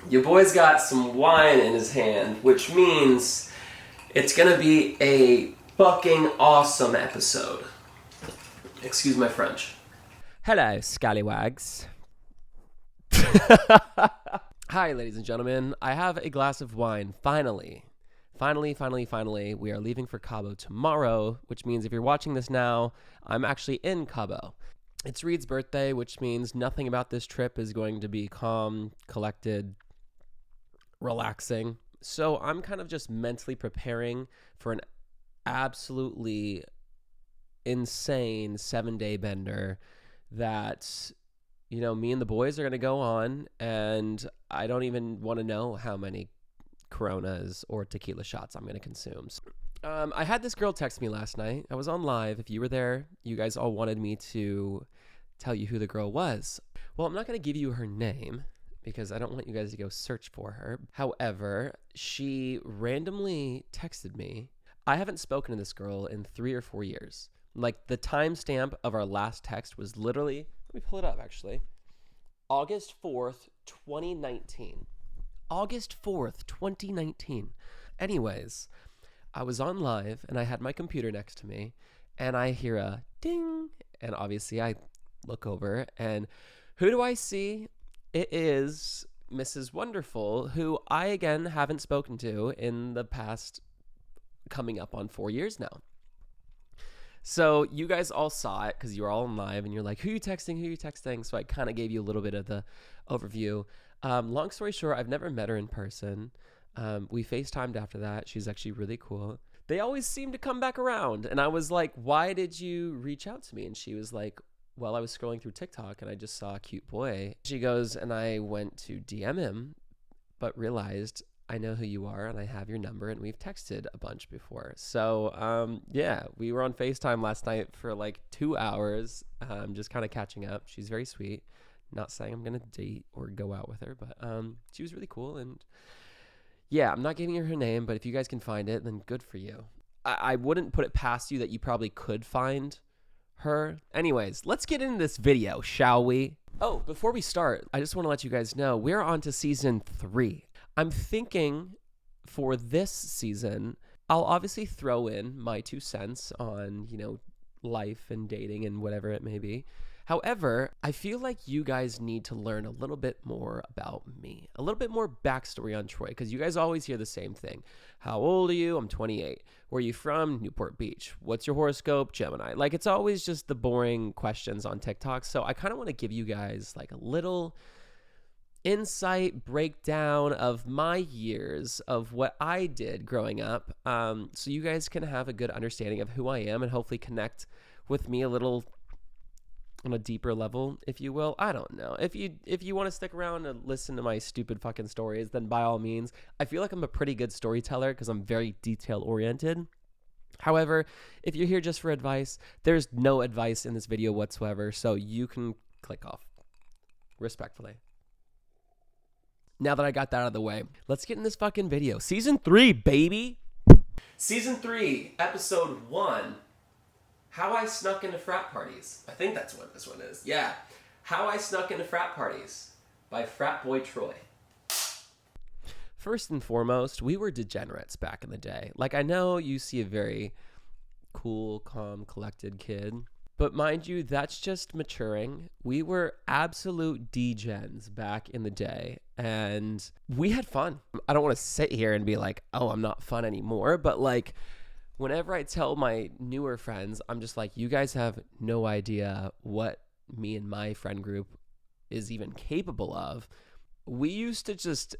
Your boy's got some wine in his hand, which means it's gonna be a fucking awesome episode. Excuse my French. Hello, scallywags. Hi, ladies and gentlemen. I have a glass of wine, finally. Finally, we are leaving for Cabo tomorrow, which means if you're watching this now, I'm actually in Cabo. It's Reed's birthday, which means nothing about this trip is going to be calm, collected, relaxing. So I'm kind of just mentally preparing for an absolutely insane 7-day bender that, you know, me and the boys are going to go on, and I don't even want to know how many Coronas or tequila shots I'm going to consume. I had this girl text me last night. I was on live. If you were there, you guys all wanted me to tell you who the girl was. Well, I'm not going to give you her name because I don't want you guys to go search for her. However, she randomly texted me. I haven't spoken to this girl in 3 or 4 years. Like, the timestamp of our last text was literally, let me pull it up actually, August 4th, 2019. August 4th, 2019. Anyways, I was on live and I had my computer next to me and I hear a ding. And obviously I look over and who do I see? It is Mrs. Wonderful, who I again haven't spoken to in the past coming up on 4 years now. So you guys all saw it because you were all on live and you're like, who are you texting? So I kind of gave you a little bit of the overview. Long story short, I've never met her in person. We FaceTimed after that. She's actually really cool. They always seem to come back around. And I was like, why did you reach out to me? And she was like, well, I was scrolling through TikTok and I just saw a cute boy. She goes, and I went to DM him, but realized I know who you are and I have your number and we've texted a bunch before. So, yeah, we were on FaceTime last night for like 2 hours, just kind of catching up. She's very sweet. Not saying I'm going to date or go out with her, but she was really cool. And yeah, I'm not giving her name, but if you guys can find it, then good for you. I wouldn't put it past you that you probably could find her. Anyways, let's get into this video, shall we? Oh, before we start, I just want to let you guys know we're on to season 3. I'm thinking for this season, I'll obviously throw in my 2 cents on, you know, life and dating and whatever it may be. However, I feel like you guys need to learn a little bit more about me, a little bit more backstory on Troy, because you guys always hear the same thing. How old are you? I'm 28. Where are you from? Newport Beach. What's your horoscope? Gemini. Like, it's always just the boring questions on TikTok. So I kind of want to give you guys like a little insight breakdown of my years of what I did growing up, so you guys can have a good understanding of who I am and hopefully connect with me a little on a deeper level, if you will. I don't know. If you want to stick around and listen to my stupid fucking stories, then by all means. I feel like I'm a pretty good storyteller because I'm very detail oriented. However, if you're here just for advice, there's no advice in this video whatsoever, so you can click off respectfully. Now that I got that out of the way, let's get in this fucking video. Season 3, baby. Season 3, episode 1. How I snuck into frat parties. I think that's what this one is. Yeah. How I snuck into frat parties by Frat Boy Troy. First and foremost, we were degenerates back in the day. Like, I know you see a very cool, calm, collected kid, but mind you, that's just maturing. We were absolute degens back in the day, and we had fun. I don't want to sit here and be like, oh, I'm not fun anymore, but like, whenever I tell my newer friends, I'm just like, you guys have no idea what me and my friend group is even capable of. We used to just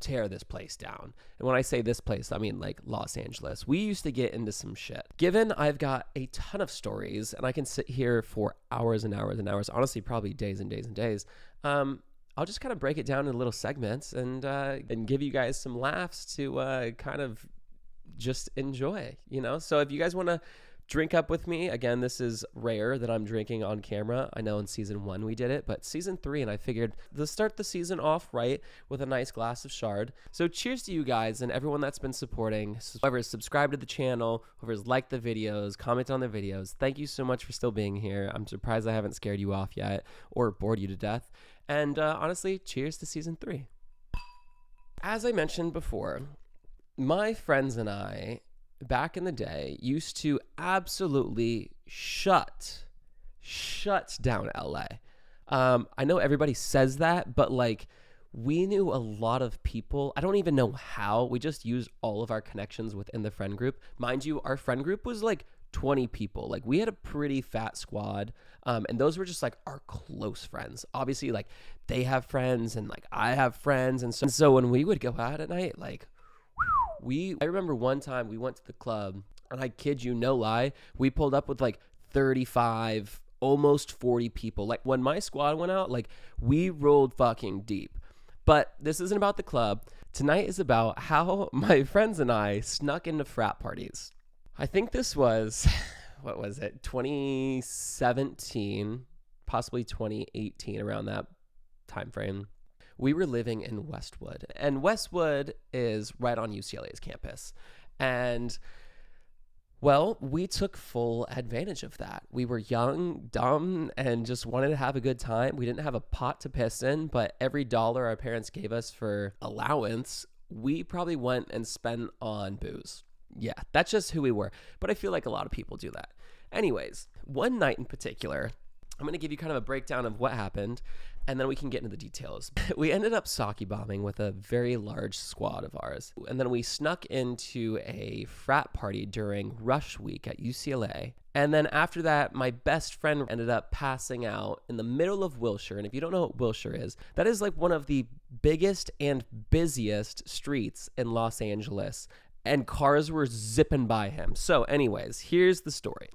tear this place down. And when I say this place, I mean like Los Angeles. We used to get into some shit. Given I've got a ton of stories and I can sit here for hours and hours and hours, honestly, probably days and days and days, I'll just kind of break it down into little segments and give you guys some laughs to kind of just enjoy, you know? So if you guys want to drink up with me, again, this is rare that I'm drinking on camera. I know in season 1 we did it, but season 3, and I figured let's start the season off right with a nice glass of Chard. So cheers to you guys and everyone that's been supporting, whoever's subscribed to the channel, whoever's liked the videos, commented on the videos. Thank you so much for still being here. I'm surprised I haven't scared you off yet or bored you to death. And honestly, cheers to season 3. As I mentioned before, my friends and I, back in the day, used to absolutely shut down LA. I know everybody says that, but like we knew a lot of people. I don't even know how. We just used all of our connections within the friend group. Mind you, our friend group was like 20 people. Like we had a pretty fat squad. And those were just like our close friends. Obviously, like they have friends and like I have friends. And so when we would go out at night, like I remember one time we went to the club and I kid you no lie, we pulled up with like 35, almost 40 people. Like when my squad went out, like we rolled fucking deep. But this isn't about the club. Tonight is about how my friends and I snuck into frat parties. I think this was, what was it, 2017, possibly 2018, around that time frame. We were living in Westwood, and Westwood is right on UCLA's campus. And well, we took full advantage of that. We were young, dumb, and just wanted to have a good time. We didn't have a pot to piss in, but every dollar our parents gave us for allowance, we probably went and spent on booze. Yeah, that's just who we were. But I feel like a lot of people do that. Anyways, one night in particular, I'm going to give you kind of a breakdown of what happened, and then we can get into the details. We ended up sake bombing with a very large squad of ours. And then we snuck into a frat party during rush week at UCLA. And then after that, my best friend ended up passing out in the middle of Wilshire. And if you don't know what Wilshire is, that is like one of the biggest and busiest streets in Los Angeles. And cars were zipping by him. So anyways, here's the story.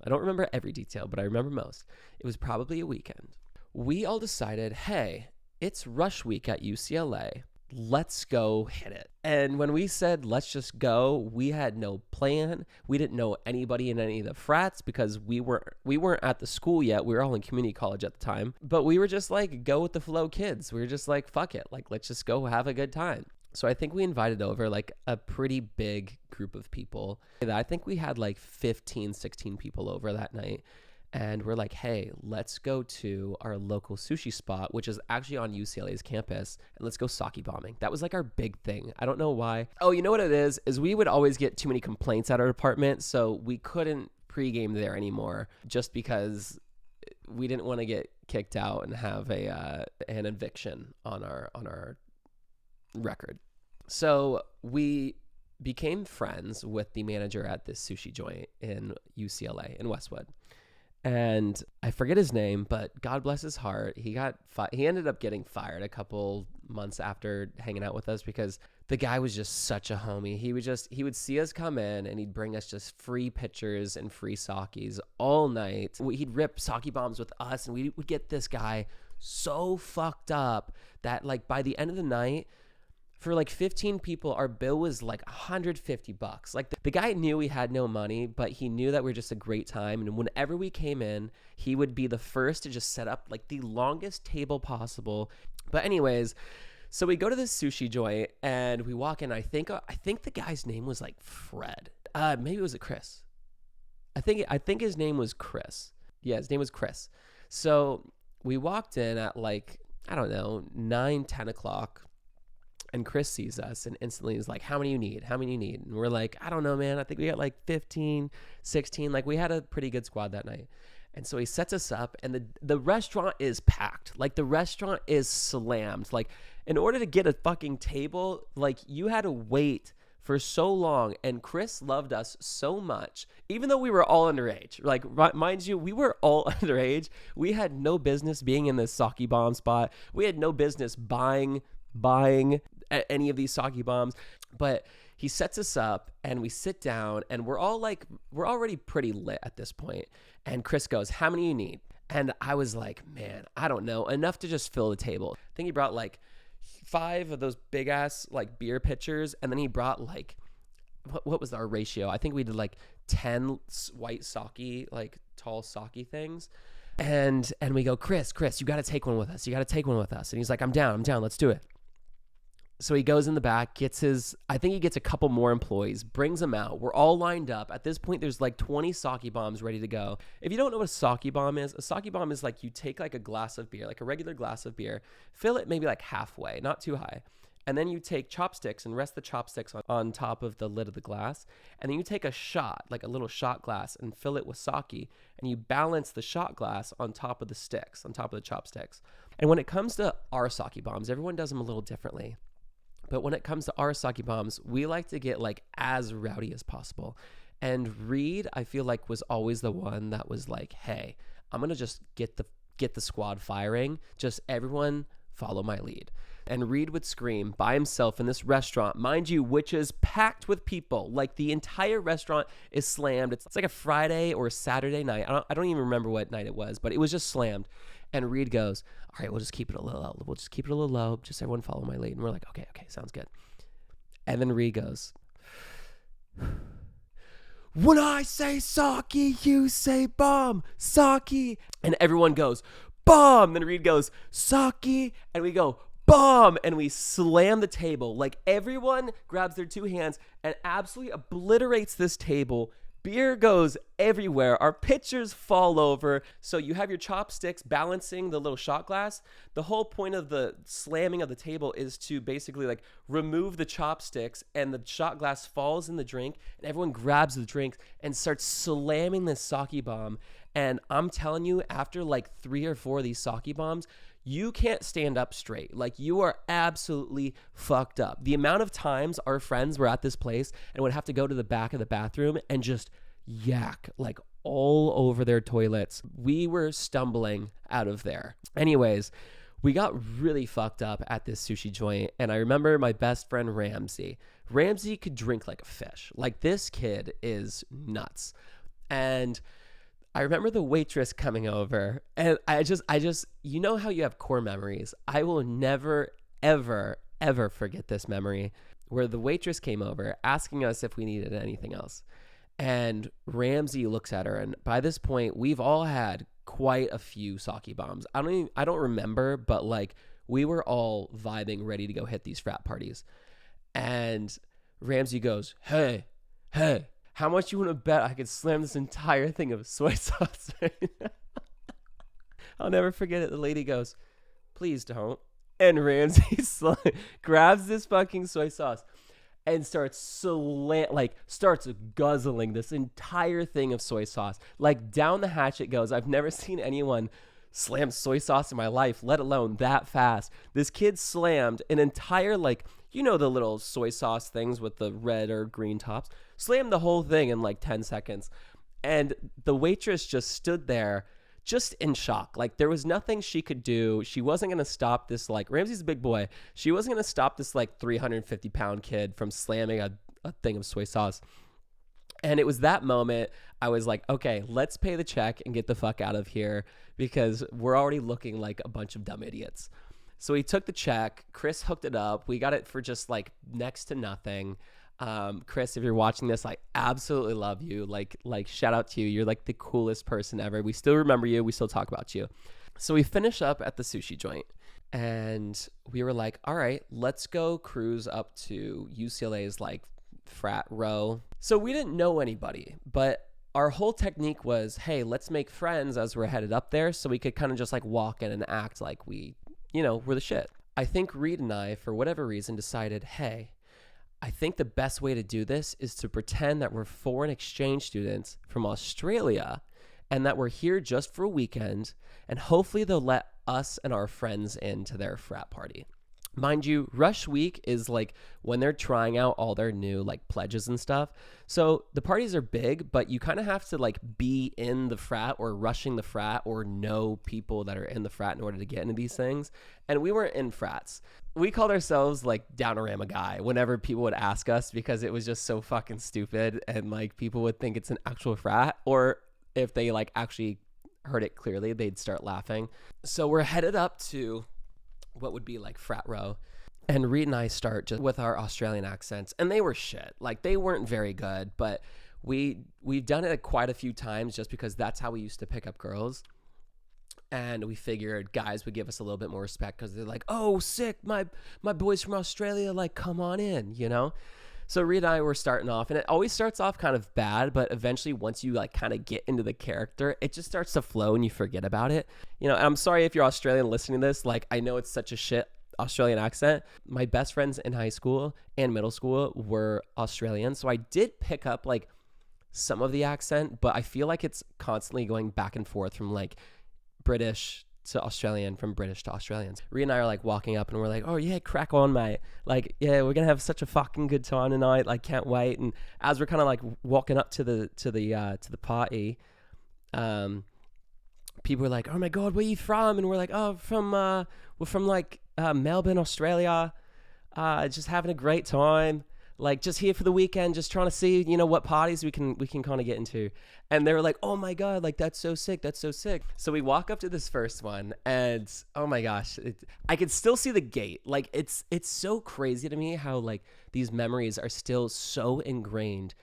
I don't remember every detail, but I remember most. It was probably a weekend. We all decided, hey, it's rush week at UCLA. Let's go hit it. And when we said, let's just go, we had no plan. We didn't know anybody in any of the frats because we weren't at the school yet. We were all in community college at the time. But we were just like, go with the flow kids. We were just like, fuck it. Like, let's just go have a good time. So I think we invited over like a pretty big group of people. I think we had like 15, 16 people over that night. And we're like, hey, let's go to our local sushi spot, which is actually on UCLA's campus, and let's go sake bombing. That was like our big thing. I don't know why. Oh, you know what it is we would always get too many complaints at our apartment, so we couldn't pregame there anymore just because we didn't want to get kicked out and have an eviction on our record. So we became friends with the manager at this sushi joint in UCLA in Westwood. And I forget his name, but God bless his heart. He ended up getting fired a couple months after hanging out with us because the guy was just such a homie. He would see us come in and he'd bring us just free pitchers and free sakis all night. He'd rip sake bombs with us, and we would get this guy so fucked up that like by the end of the night, for like 15 people, our bill was like $150. Like the guy knew we had no money, but he knew that we were just a great time. And whenever we came in, he would be the first to just set up like the longest table possible. But anyways, so we go to this sushi joint and we walk in. I think the guy's name was like Fred. Maybe it was Chris. I think his name was Chris. Yeah, his name was Chris. So we walked in at like, I don't know, 9, 10 o'clock. And Chris sees us and instantly is like, how many you need? How many you need? And we're like, I don't know, man. I think we got like 15, 16. Like we had a pretty good squad that night. And so he sets us up and the restaurant is packed. Like the restaurant is slammed. Like in order to get a fucking table, like you had to wait for so long. And Chris loved us so much, even though we were all underage. Like mind you, we were all underage. We had no business being in this sake bomb spot. We had no business buying any of these sake bombs, but he sets us up and we sit down and we're already pretty lit at this point. And Chris goes, how many you need? And I was like, man, I don't know, enough to just fill the table. I think he brought like 5 of those big ass like beer pitchers. And then he brought like, what was our ratio? I think we did like 10 white sake, like tall sake things. And we go, Chris, you got to take one with us. You got to take one with us. And he's like, I'm down. Let's do it. So he goes in the back, I think he gets a couple more employees, brings them out. We're all lined up. At this point, there's like 20 sake bombs ready to go. If you don't know what a sake bomb is like you take like a glass of beer, like a regular glass of beer, fill it maybe like halfway, not too high. And then you take chopsticks and rest the chopsticks on top of the lid of the glass. And then you take a shot, like a little shot glass, and fill it with sake. And you balance the shot glass on top of the sticks, on top of the chopsticks. And when it comes to our sake bombs, everyone does them a little differently. But when it comes to our sake bombs, we like to get like as rowdy as possible. And Reed, I feel like, was always the one that was like, hey, I'm going to just get the squad firing. Just everyone follow my lead. And Reed would scream by himself in this restaurant, mind you, which is packed with people. Like the entire restaurant is slammed. It's like a Friday or a Saturday night. I don't even remember what night it was, but it was just slammed. And Reed goes, all right, we'll just keep it a little low. We'll just keep it a little low. Just everyone follow my lead. And we're like, okay, sounds good. And then Reed goes, when I say sake, you say bomb, sake. And everyone goes, bomb. Then Reed goes, sake. And we go, bomb. And we slam the table. Like everyone grabs their two hands and absolutely obliterates this table. Beer goes everywhere. Our pitchers fall over. So you have your chopsticks balancing the little shot glass. The whole point of the slamming of the table is to basically like remove the chopsticks, and the shot glass falls in the drink, and everyone grabs the drink and starts slamming this sake bomb. And I'm telling you, after like 3 or 4 of these sake bombs, you can't stand up straight. Like you are absolutely fucked up. The amount of times our friends were at this place and would have to go to the back of the bathroom and just yak like all over their toilets. We were stumbling out of there. Anyways, we got really fucked up at this sushi joint. And I remember my best friend Ramsey. Ramsey could drink like a fish. Like this kid is nuts. And I remember the waitress coming over, and I just, you know how you have core memories. I will never, ever, ever forget this memory where the waitress came over asking us if we needed anything else. And Ramsey looks at her, and by this point, we've all had quite a few sake bombs. I don't remember, but like we were all vibing, ready to go hit these frat parties. And Ramsey goes, hey, how much you want to bet I could slam this entire thing of soy sauce right now? I'll never forget it. The lady goes, please don't. And Ramsey grabs this fucking soy sauce and starts guzzling this entire thing of soy sauce. Like down the hatch it goes. I've never seen anyone slam soy sauce in my life, let alone that fast. This kid slammed an entire, like, you know, the little soy sauce things with the red or green tops, slammed the whole thing in like 10 seconds. And the waitress just stood there just in shock. Like there was nothing she could do. She wasn't going to stop this, like, Ramsey's a big boy. She wasn't going to stop this like 350-pound kid from slamming a thing of soy sauce. And it was that moment I was like, okay, let's pay the check and get the fuck out of here because we're already looking like a bunch of dumb idiots. So he took the check. Chris hooked it up. We got it for just like next to nothing. Chris, if you're watching this, I absolutely love you. Like shout out to you. You're like the coolest person ever. We still remember you. We still talk about you. So we finish up at the sushi joint and we were like, all right, let's go cruise up to UCLA's like frat row. So we didn't know anybody, but our whole technique was, hey, let's make friends as we're headed up there so we could kind of just like walk in and act like we're the shit. I think Reed and I, for whatever reason, decided, hey, I think the best way to do this is to pretend that we're foreign exchange students from Australia and that we're here just for a weekend, and hopefully they'll let us and our friends into their frat party. Mind you, Rush Week is like when they're trying out all their new like pledges and stuff. So the parties are big, but you kind of have to like be in the frat or rushing the frat or know people that are in the frat in order to get into these things. And we weren't in frats. We called ourselves like Downorama Guy whenever people would ask us because it was just so fucking stupid and like people would think it's an actual frat, or if they like actually heard it clearly, they'd start laughing. So we're headed up to what would be like frat row, and Reed and I start just with our Australian accents, and they were shit. Like they weren't very good, but we've done it quite a few times just because that's how we used to pick up girls. And we figured guys would give us a little bit more respect because they're like, oh, sick, my boys from Australia, like, come on in, you know? So Reed and I were starting off, and it always starts off kind of bad, but eventually once you like kind of get into the character, it just starts to flow and you forget about it. You know, and I'm sorry if you're Australian listening to this, like I know it's such a shit Australian accent. My best friends in high school and middle school were Australian, so I did pick up like some of the accent, but I feel like it's constantly going back and forth from like British to Australian, from British to Australians. Rhea and I are like walking up and we're like, oh yeah, crack on, mate. Like, yeah, we're gonna have such a fucking good time tonight. Like, can't wait. And as we're kind of like walking up to the party, people were like, oh my God, where are you from? And we're like, oh, we're from like Melbourne, Australia. Just having a great time. Like, just here for the weekend, just trying to see, what parties we can kind of get into. And they were like, oh my God, like, that's so sick. That's so sick. So we walk up to this first one and oh my gosh, I could still see the gate. Like, it's so crazy to me how like these memories are still so ingrained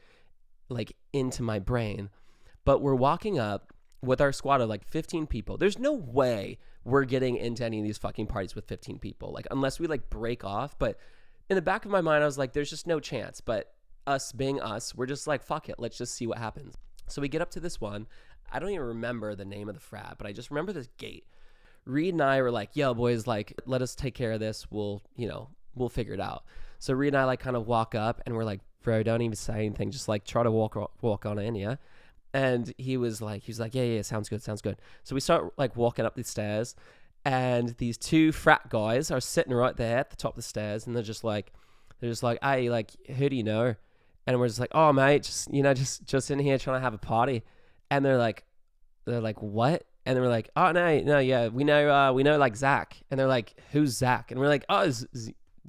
like into my brain. But we're walking up with our squad of like 15 people. There's no way we're getting into any of these fucking parties with 15 people. Like, unless we like break off. But in the back of my mind, I was like, there's just no chance. But us being us, we're just like, fuck it. Let's just see what happens. So we get up to this one. I don't even remember the name of the frat, but I just remember this gate. Reed and I were like, yo, boys, like, let us take care of this. We'll figure it out. So Reed and I like kind of walk up and we're like, bro, don't even say anything. Just like try to walk on in, yeah? And he was like, yeah, sounds good. So we start like walking up the stairs. And these two frat guys are sitting right there at the top of the stairs, and they're just like, hey, like, who do you know? And we're just like, oh, mate, just in here trying to have a party. And they're like, what? And then we're like, oh no, yeah, we know like Zach. And they're like, who's Zach? And we're like, oh,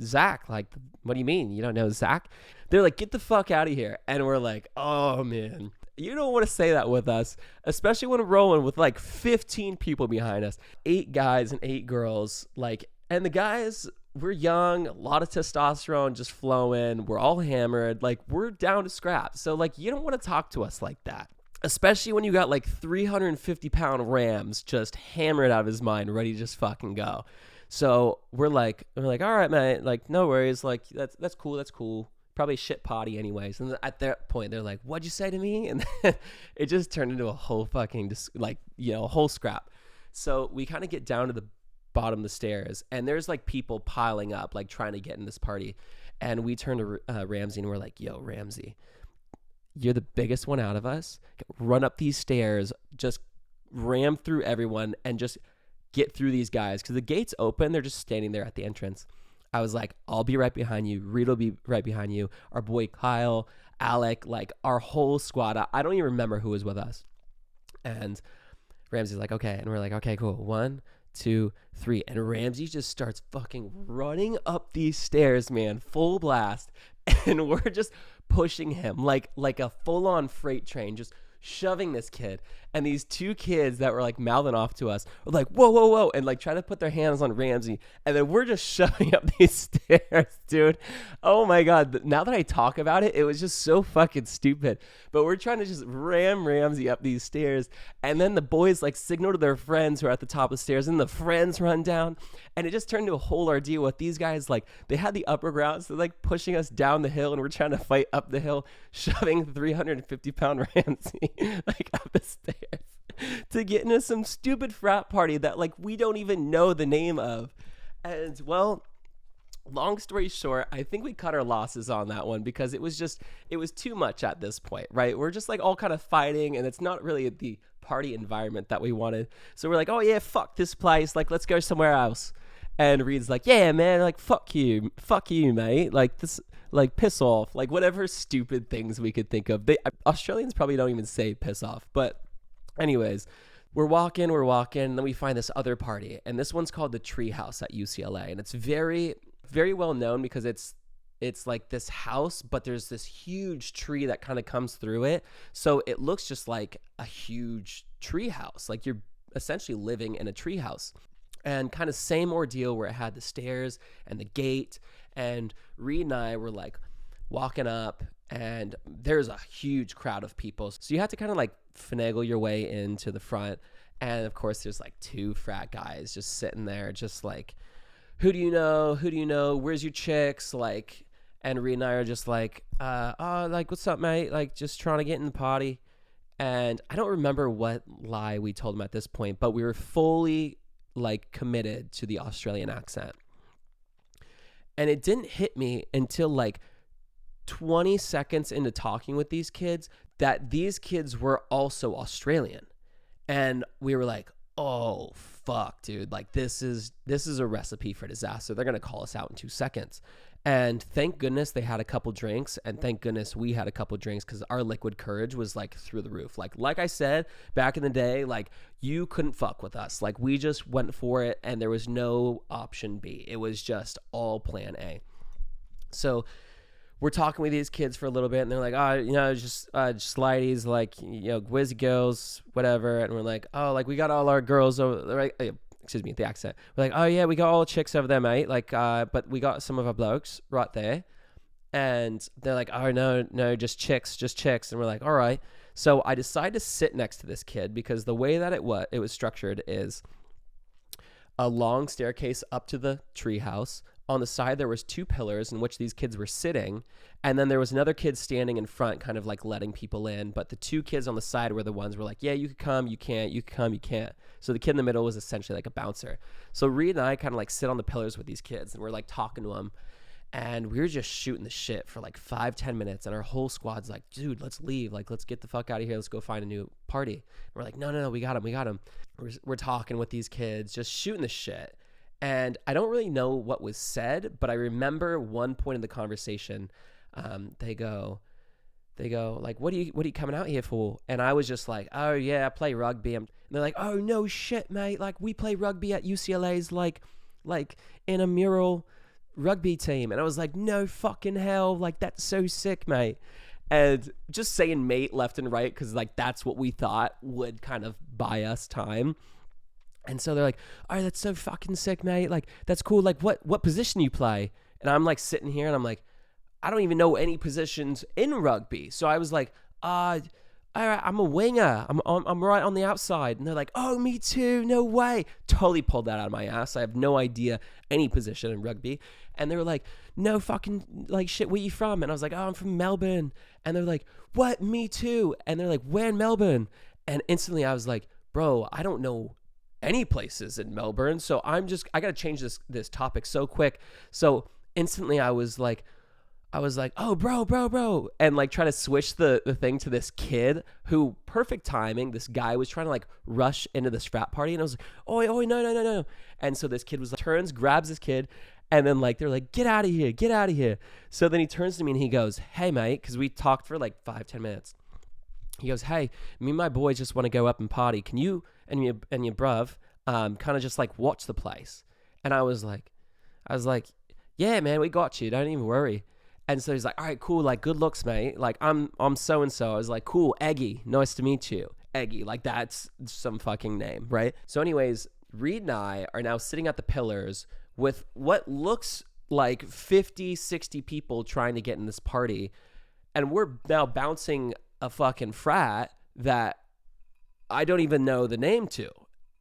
Zach. Like, what do you mean you don't know Zach? They're like, get the fuck out of here. And we're like, oh man. You don't want to say that with us, especially when we're rolling with like 15 people behind us, 8 guys and 8 girls. Like, and the guys, we're young, a lot of testosterone just flowing. We're all hammered. Like, we're down to scrap. So like, you don't want to talk to us like that, especially when you got like 350-pound Rams just hammered out of his mind, ready to just fucking go. So we're like, all right, man, like, no worries. Like, that's cool. Probably shit potty anyways. And at that point, they're like, what'd you say to me? And then it just turned into a whole fucking, a whole scrap. So we kind of get down to the bottom of the stairs, and there's like people piling up, like trying to get in this party. And we turn to Ramsey and we're like, yo, Ramsey, you're the biggest one out of us. Run up these stairs, just ram through everyone and just get through these guys. Because the gate's open. They're just standing there at the entrance. I was like, I'll be right behind you. Reed will be right behind you. Our boy Kyle, Alec, like our whole squad. I don't even remember who was with us. And Ramsey's like, okay. And we're like, okay, cool. 1, 2, 3. And Ramsey just starts fucking running up these stairs, man, full blast. And we're just pushing him like a full-on freight train, just shoving this kid. And these 2 kids that were like mouthing off to us were like, whoa, and like trying to put their hands on Ramsey. And then we're just shoving up these stairs, dude. Oh my God. Now that I talk about it, it was just so fucking stupid. But we're trying to just ram Ramsey up these stairs. And then the boys like signal to their friends who are at the top of the stairs, and the friends run down. And it just turned into a whole ordeal with these guys. Like, they had the upper ground, so they're like pushing us down the hill, and we're trying to fight up the hill, shoving 350-pound Ramsey like up the stairs to get into some stupid frat party that like we don't even know the name of. And well, long story short, I think we cut our losses on that one because it was too much at this point, right? We're just like all kind of fighting, and it's not really the party environment that we wanted. So we're like, oh yeah, fuck this place, like let's go somewhere else. And Reed's like, yeah, man, like fuck you, mate, like this, like piss off, like whatever stupid things we could think of. Australians probably don't even say piss off, but anyways, we're walking, and then we find this other party, and this one's called the Tree House at UCLA, and it's very, very well known because it's like this house, but there's this huge tree that kind of comes through it, so it looks just like a huge tree house, like you're essentially living in a tree house. And kind of same ordeal where it had the stairs and the gate, and Reed and I were like walking up, and there's a huge crowd of people. So you have to kind of like finagle your way into the front. And of course there's like 2 frat guys just sitting there, just like, who do you know? Where's your chicks? Like, and Reed and I are just like, like, what's up, mate? Like, just trying to get in the party. And I don't remember what lie we told him at this point, but we were fully like committed to the Australian accent. And it didn't hit me until like 20 seconds into talking with these kids that these kids were also Australian. And we were like, oh, fuck, dude. Like, this is a recipe for disaster. They're going to call us out in 2 seconds. And thank goodness they had a couple drinks, and thank goodness we had a couple drinks, because our liquid courage was like through the roof. Like I said, back in the day, like, you couldn't fuck with us. Like, we just went for it, and there was no option B. It was just all plan A. So we're talking with these kids for a little bit, and they're like, oh, just slideys, like, whiz girls, whatever. And we're like, oh, like, we got all our girls over, right? Excuse me, the accent. We're like, oh yeah, we got all the chicks over there, mate. Like, but we got some of our blokes right there. And they're like, oh no, just chicks. And we're like, all right. So I decided to sit next to this kid, because the way that it was structured is a long staircase up to the treehouse. On the side, there was 2 pillars in which these kids were sitting. And then there was another kid standing in front, kind of like letting people in. But the 2 kids on the side were the ones who were like, yeah, you could come, you can't, you could come, you can't. So the kid in the middle was essentially like a bouncer. So Reed and I kind of like sit on the pillars with these kids, and we're like talking to them. And we were just shooting the shit for like 5-10 minutes. And our whole squad's like, dude, let's leave. Like, let's get the fuck out of here. Let's go find a new party. And we're like, no, we got him. We're talking with these kids, just shooting the shit. And I don't really know what was said, but I remember one point in the conversation, they go like, what are you coming out here for? And I was just like, oh yeah, I play rugby. And they're like, oh no shit, mate. Like, we play rugby at UCLA's like in a mural rugby team. And I was like, no fucking hell. Like, that's so sick, mate. And just saying mate left and right, because like that's what we thought would kind of buy us time. And so they're like, all right, that's so fucking sick, mate. Like, that's cool. Like, what position you play? And I'm like sitting here and I'm like, I don't even know any positions in rugby. So I was like, all right, I'm a winger. I'm right on the outside. And they're like, oh, me too. No way. Totally pulled that out of my ass. I have no idea any position in rugby. And they were like, no fucking, like, shit, where you from? And I was like, oh, I'm from Melbourne. And they're like, what? Me too. And they're like, where in Melbourne? And instantly I was like, bro, I don't know any places in Melbourne. So I got to change this topic so quick. So instantly I was like, oh, bro. And like try to switch the thing to this kid who, perfect timing, this guy was trying to like rush into this frat party. And I was like, oi, no. And so this kid was like, turns, grabs this kid. And then like, they're like, get out of here. So then he turns to me and he goes, hey mate, because we talked for like 5-10 minutes. He goes, hey, me and my boys just want to go up and party. Can you and your bruv kind of just like watch the place? And I was like, yeah, man, we got you. Don't even worry. And so he's like, all right, cool. Like, good looks, mate. Like, I'm so-and-so. I was like, cool. Eggy. Nice to meet you. Eggy. Like, that's some fucking name, right? So anyways, Reed and I are now sitting at the pillars with what looks like 50, 60 people trying to get in this party. And we're now bouncing a fucking frat that I don't even know the name to.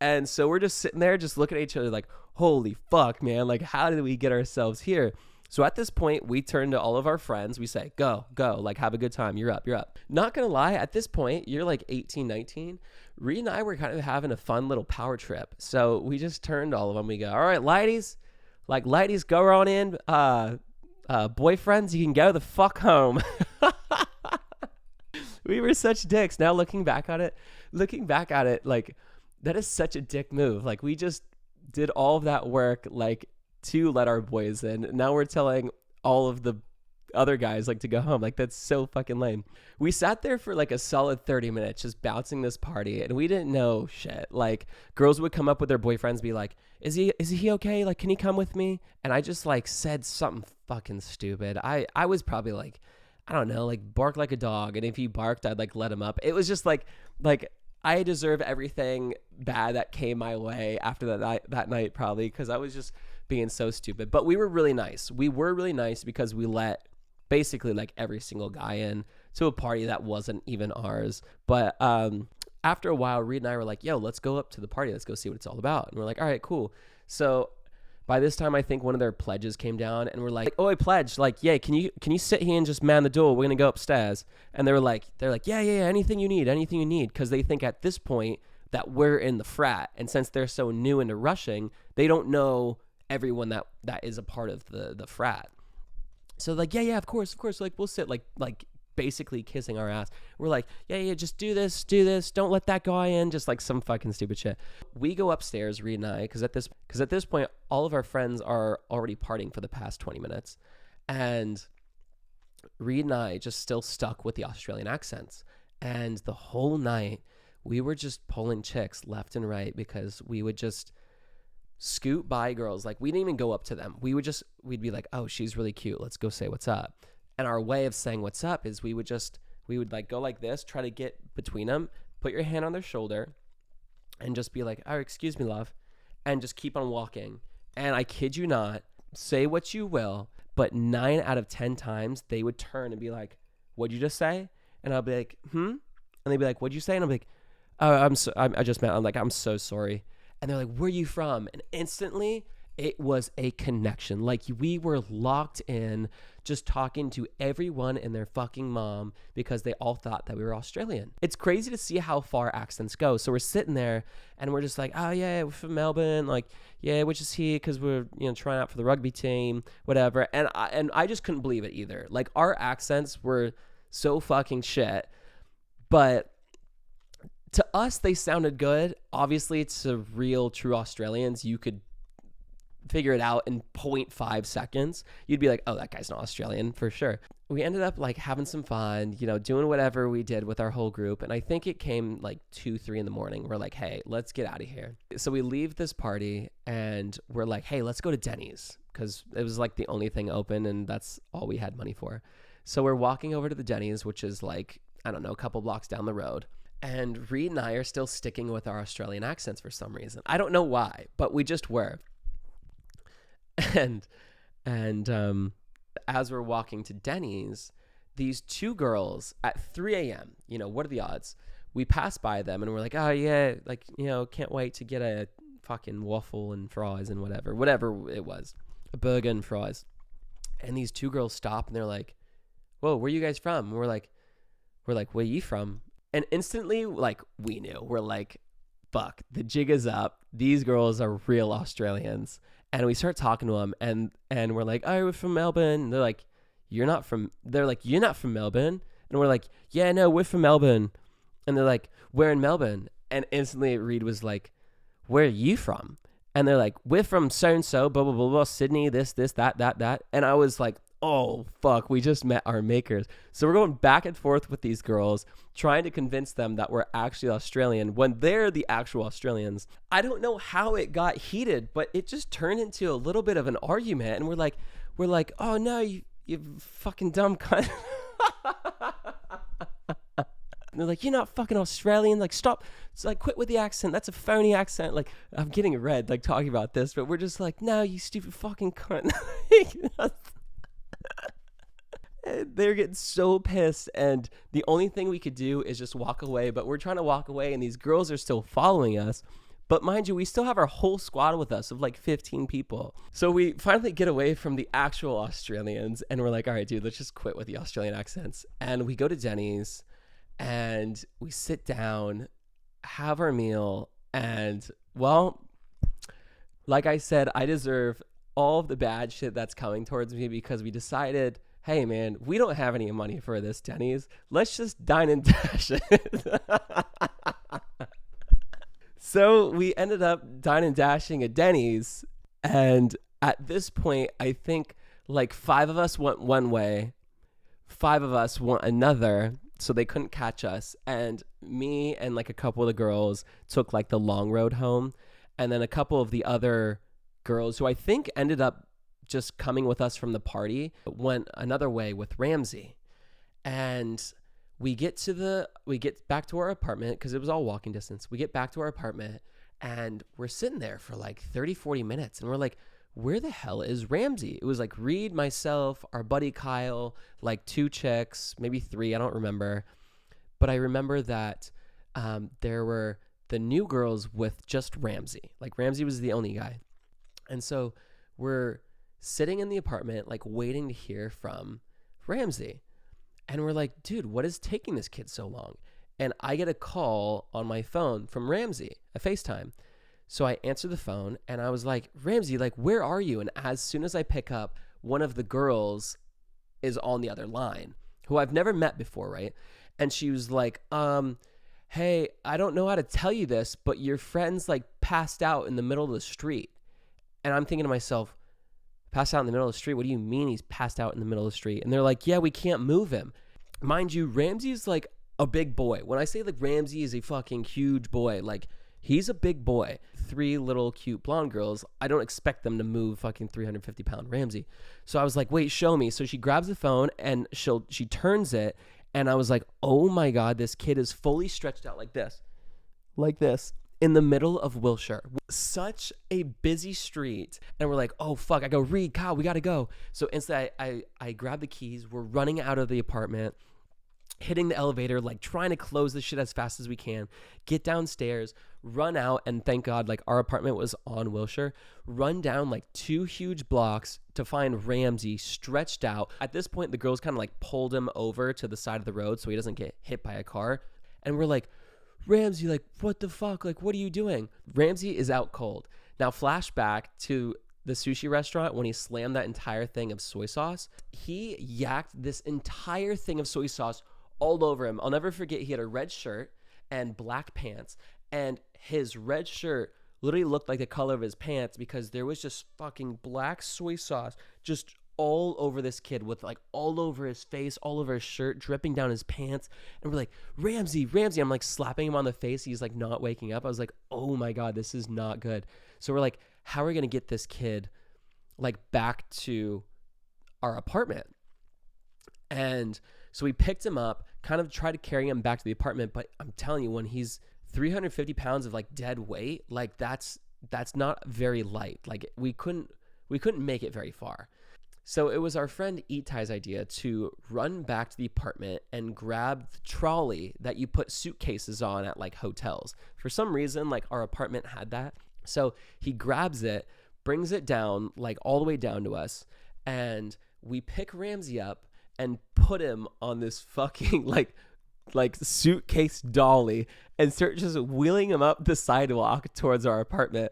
And so we're just sitting there just looking at each other like, holy fuck, man. Like, how did we get ourselves here? So at this point, we turn to all of our friends. We say, go, like, have a good time. You're up. Not going to lie, at this point, you're like 18, 19. Reed and I were kind of having a fun little power trip. So we just turned to all of them. We go, all right, ladies, go on in. Boyfriends, you can go the fuck home. We were such dicks. Now looking back at it, like, that is such a dick move. Like, we just did all of that work, like, to let our boys in. Now we're telling all of the other guys like to go home. Like, that's so fucking lame. We sat there for like a solid 30 minutes just bouncing this party, and we didn't know shit. Like, girls would come up with their boyfriends, be like, is he okay? Like, can he come with me? And I just like said something fucking stupid. I was probably like, I don't know, like, bark like a dog, and if he barked, I'd like let him up. It was just like I deserve everything bad that came my way after that night probably, because I was just being so stupid. But we were really nice. We were really nice because we let basically like every single guy in to a party that wasn't even ours. But after a while, Reed and I were like, yo, let's go up to the party. Let's go see what it's all about. And we're like, all right, cool. So by this time, I think one of their pledges came down, and we're like, oh, pledge, like, yeah, can you sit here and just man the door? We're going to go upstairs. And they're like, yeah, anything you need. Because they think at this point that we're in the frat. And since they're so new into rushing, they don't know everyone that is a part of the frat. So like, yeah, of course. Like we'll sit like basically kissing our ass. We're like, yeah, just do this. Don't let that guy in. Just like some fucking stupid shit. We go upstairs, Reed and I, because at this point, all of our friends are already partying for the past 20 minutes. And Reed and I just still stuck with the Australian accents. And the whole night, we were just pulling chicks left and right because we would just scoot by girls. Like, we didn't even go up to them. We'd be like, oh, she's really cute. Let's go say what's up. And our way of saying what's up is we would like go like this, try to get between them, put your hand on their shoulder, and just be like, oh, excuse me, love, and just keep on walking. And I kid you not, say what you will, but 9 out of 10 times they would turn and be like, what'd you just say? And I'll be like, And they'd be like, what'd you say? And I'll be like, oh, I'm so sorry. And they're like, where are you from? And instantly it was a connection. Like, we were locked in, just talking to everyone and their fucking mom because they all thought that we were Australian. It's crazy to see how far accents go. So we're sitting there and we're just like, oh yeah, we're from Melbourne. Like, yeah, we're just here because we're, trying out for the rugby team, whatever. And I just couldn't believe it either. Like, our accents were so fucking shit, but to us, they sounded good. Obviously, to real, true Australians, you could figure it out in 0.5 seconds. You'd be like, oh, that guy's not Australian for sure. We ended up like having some fun, doing whatever we did with our whole group. And I think it came like 2-3 in the morning. We're like, hey, let's get out of here. So we leave this party and we're like, hey, let's go to Denny's, because it was like the only thing open and that's all we had money for. So we're walking over to the Denny's, which is like, I don't know, a couple blocks down the road. And Reed and I are still sticking with our Australian accents for some reason. I don't know why, but we just were. And as we're walking to Denny's, these two girls at 3 a.m., what are the odds? We pass by them and we're like, oh yeah, like, can't wait to get a fucking waffle and fries and whatever it was, a burger and fries. And these two girls stop and they're like, whoa, where are you guys from? And we're like, where are you from? And instantly, like, we knew. We're like, fuck, the jig is up. These girls are real Australians. And we start talking to them, and we're like, oh, we're from Melbourne. And they're like, you're not from Melbourne? And we're like, yeah, no, we're from Melbourne. And they're like, we're in Melbourne. And instantly Reed was like, where are you from? And they're like, we're from so-and-so, blah, blah, blah, blah, Sydney, this, that. And I was like, oh, fuck, we just met our makers. So we're going back and forth with these girls, trying to convince them that we're actually Australian when they're the actual Australians. I don't know how it got heated, but it just turned into a little bit of an argument. And we're like, oh no, you fucking dumb cunt. And they're like, you're not fucking Australian. Like, stop. It's like, quit with the accent. That's a phony accent. Like, I'm getting red, like, talking about this, but we're just like, no, you stupid fucking cunt. They're getting so pissed, and the only thing we could do is just walk away. But we're trying to walk away, and these girls are still following us. But mind you, we still have our whole squad with us of like 15 people. So we finally get away from the actual Australians, and we're like, all right, dude, let's just quit with the Australian accents. And we go to Denny's, and we sit down, have our meal, and, well, like I said, I deserve all of the bad shit that's coming towards me because we decided, hey man, we don't have any money for this Denny's. Let's just dine and dash it. So we ended up dine and dashing at Denny's, and at this point, I think like 5 of us went one way, 5 of us went another, so they couldn't catch us, and me and like a couple of the girls took like the long road home, and then a couple of the other girls who I think ended up just coming with us from the party went another way with Ramsey. And we get back to our apartment because it was all walking distance. We get back to our apartment and we're sitting there for like 30-40 minutes, and we're like, where the hell is Ramsey? It was like Reed, myself, our buddy Kyle, like 2 chicks, maybe 3, I don't remember. But I remember that there were the new girls with just Ramsey. Like, Ramsey was the only guy. And so we're sitting in the apartment, like waiting to hear from Ramsey. And we're like, dude, what is taking this kid so long? And I get a call on my phone from Ramsey, a FaceTime. So I answered the phone and I was like, Ramsey, like, where are you? And as soon as I pick up, one of the girls is on the other line, who I've never met before, right? And she was like, hey, I don't know how to tell you this, but your friend's like passed out in the middle of the street. And I'm thinking to myself, passed out in the middle of the street? What do you mean he's passed out in the middle of the street? And they're like, yeah, we can't move him. Mind you, Ramsey's like a big boy. When I say like Ramsey is a fucking huge boy, like he's a big boy. 3 little cute blonde girls, I don't expect them to move fucking 350-pound Ramsey. So I was like, wait, show me. So she grabs the phone and she turns it. And I was like, oh my God, this kid is fully stretched out like this, in the middle of Wilshire. Such a busy street. And we're like, oh fuck. I go, Reed, Kyle, we gotta go. So instantly I grab the keys. We're running out of the apartment, hitting the elevator, like trying to close this shit as fast as we can, get downstairs, run out, and thank God, like our apartment was on Wilshire, run down like 2 huge blocks to find Ramsey stretched out. At this point, the girls kind of like pulled him over to the side of the road so he doesn't get hit by a car. And we're like, Ramsey, like, what the fuck? Like, what are you doing? Ramsey is out cold. Now, flashback to the sushi restaurant when he slammed that entire thing of soy sauce. He yacked this entire thing of soy sauce all over him. I'll never forget, he had a red shirt and black pants, and his red shirt literally looked like the color of his pants because there was just fucking black soy sauce just all over this kid, with like all over his face, all over his shirt, dripping down his pants. And we're like, Ramsey. I'm like slapping him on the face. He's like not waking up. I was like, oh my God, this is not good. So we're like, how are we going to get this kid like back to our apartment? And so we picked him up, kind of tried to carry him back to the apartment. But I'm telling you, when he's 350 pounds of like dead weight, like that's not very light. Like we couldn't make it very far. So it was our friend Itai's idea to run back to the apartment and grab the trolley that you put suitcases on at like hotels. For some reason, like our apartment had that. So he grabs it, brings it down, like all the way down to us. And we pick Ramsey up and put him on this fucking like suitcase dolly and start just wheeling him up the sidewalk towards our apartment.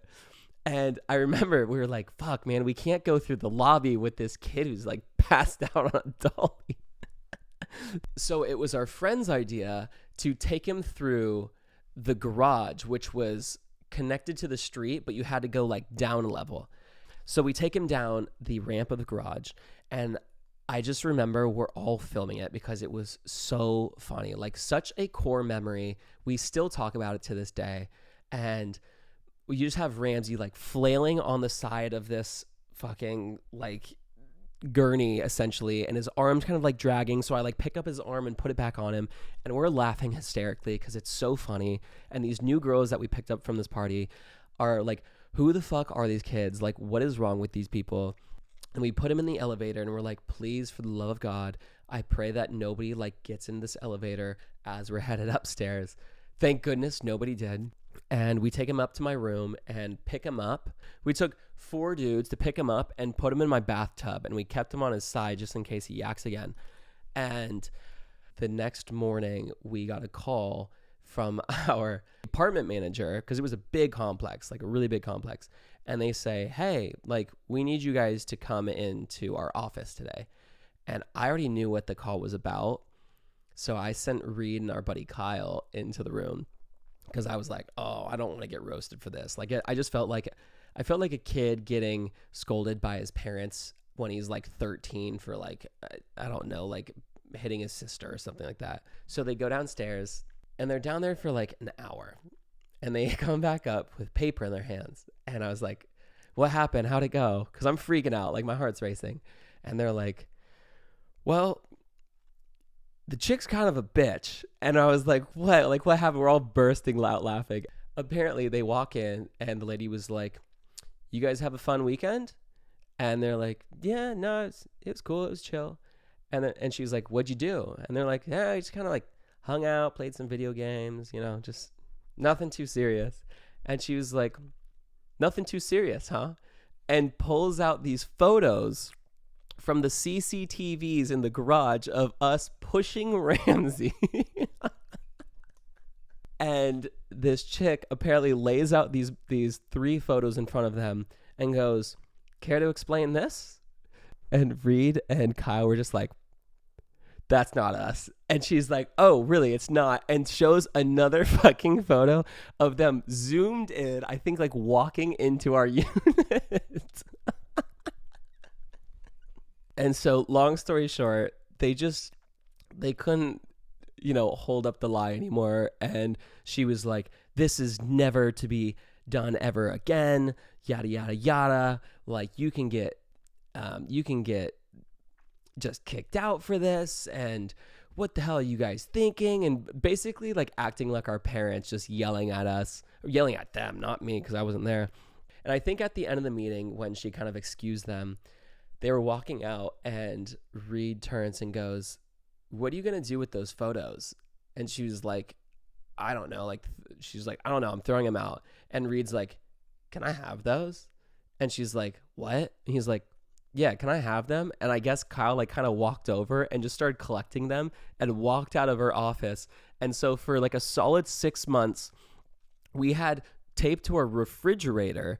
And I remember we were like, fuck, man, we can't go through the lobby with this kid who's like passed out on a dolly. So it was our friend's idea to take him through the garage, which was connected to the street, but you had to go like down a level. So we take him down the ramp of the garage, and I just remember we're all filming it because it was so funny, like such a core memory. We still talk about it to this day. And you just have Ramsey like flailing on the side of this fucking like gurney essentially, and his arms kind of like dragging. So I like pick up his arm and put it back on him, and we're laughing hysterically because it's so funny. And these new girls that we picked up from this party are like, who the fuck are these kids? Like, what is wrong with these people? And we put him in the elevator, and we're like, please, for the love of God, I pray that nobody like gets in this elevator as we're headed upstairs. Thank goodness nobody did. And we take him up to my room and pick him up. We took 4 dudes to pick him up and put him in my bathtub, and we kept him on his side just in case he yaks again. And the next morning, we got a call from our apartment manager, because it was a big complex, like a really big complex. And they say, hey, like, we need you guys to come into our office today. And I already knew what the call was about. So I sent Reed and our buddy Kyle into the room, because I was like, oh, I don't want to get roasted for this. Like, I felt like a kid getting scolded by his parents when he's like 13 for like, I don't know, like hitting his sister or something like that. So they go downstairs, and they're down there for like an hour, and they come back up with paper in their hands. And I was like, what happened? How'd it go? Because I'm freaking out. Like, my heart's racing. And they're like, well, the chick's kind of a bitch. And I was like, what? Like, what happened? We're all bursting out laughing. Apparently, they walk in, and the lady was like, you guys have a fun weekend? And they're like, yeah, no, it was cool. It was chill. And she was like, what'd you do? And they're like, yeah, I just kind of like hung out, played some video games, you know, just nothing too serious. And she was like, nothing too serious, huh? And pulls out these photos from the CCTVs in the garage of us pushing Ramsey. And this chick apparently lays out these 3 photos in front of them and goes, care to explain this? And Reed and Kyle were just like, that's not us. And she's like, oh, really? It's not. And shows another fucking photo of them zoomed in, I think like walking into our unit. And so long story short, they couldn't, hold up the lie anymore. And she was like, this is never to be done ever again. Yada, yada, yada. Like you can get just kicked out for this. And what the hell are you guys thinking? And basically like acting like our parents, just yelling at us, or yelling at them, not me, because I wasn't there. And I think at the end of the meeting, when she kind of excused them, they were walking out and Reed turns and goes, what are you going to do with those photos? And she was like, I don't know. Like, she's like, I don't know. I'm throwing them out. And Reed's like, can I have those? And she's like, what? And he's like, yeah, can I have them? And I guess Kyle like kind of walked over and just started collecting them and walked out of her office. And so for like a solid 6 months, we had taped to our refrigerator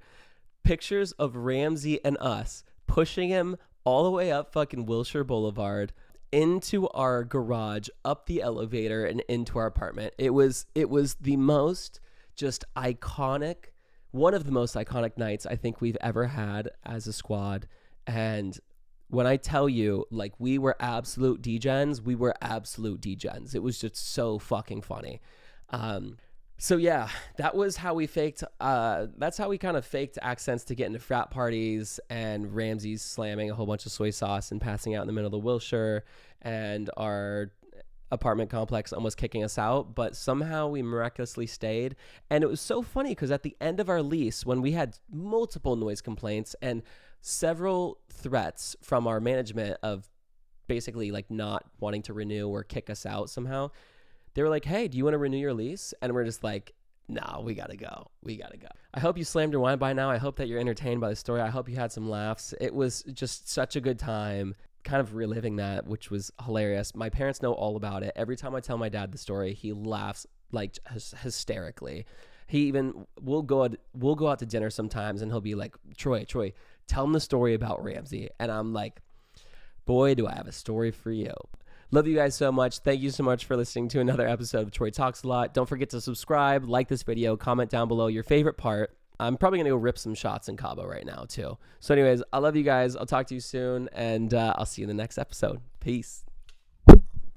pictures of Ramsey and us pushing him all the way up fucking Wilshire Boulevard into our garage, up the elevator, and into our apartment. It was the most just iconic, one of the most iconic nights I think we've ever had as a squad. And when I tell you, like, we were absolute degens, we were absolute degens. It was just so fucking funny. So yeah, that was how we faked, that's how we kind of faked accents to get into frat parties, and Ramsey's slamming a whole bunch of soy sauce and passing out in the middle of the Wilshire, and our apartment complex almost kicking us out, but somehow we miraculously stayed. And it was so funny because at the end of our lease, when we had multiple noise complaints and several threats from our management of basically like not wanting to renew or kick us out somehow, they were like, hey, do you want to renew your lease? And we're just like, no, we got to go. We got to go. I hope you slammed your wine by now. I hope that you're entertained by the story. I hope you had some laughs. It was just such a good time, kind of reliving that, which was hilarious. My parents know all about it. Every time I tell my dad the story, he laughs like hysterically. He even, we'll go out to dinner sometimes and he'll be like, Troy, tell him the story about Ramsey. And I'm like, boy, do I have a story for you. Love you guys so much. Thank you so much for listening to another episode of Troy Talks a Lot. Don't forget to subscribe, like this video, comment down below your favorite part. I'm probably going to go rip some shots in Cabo right now too. So anyways, I love you guys. I'll talk to you soon, and I'll see you in the next episode. Peace.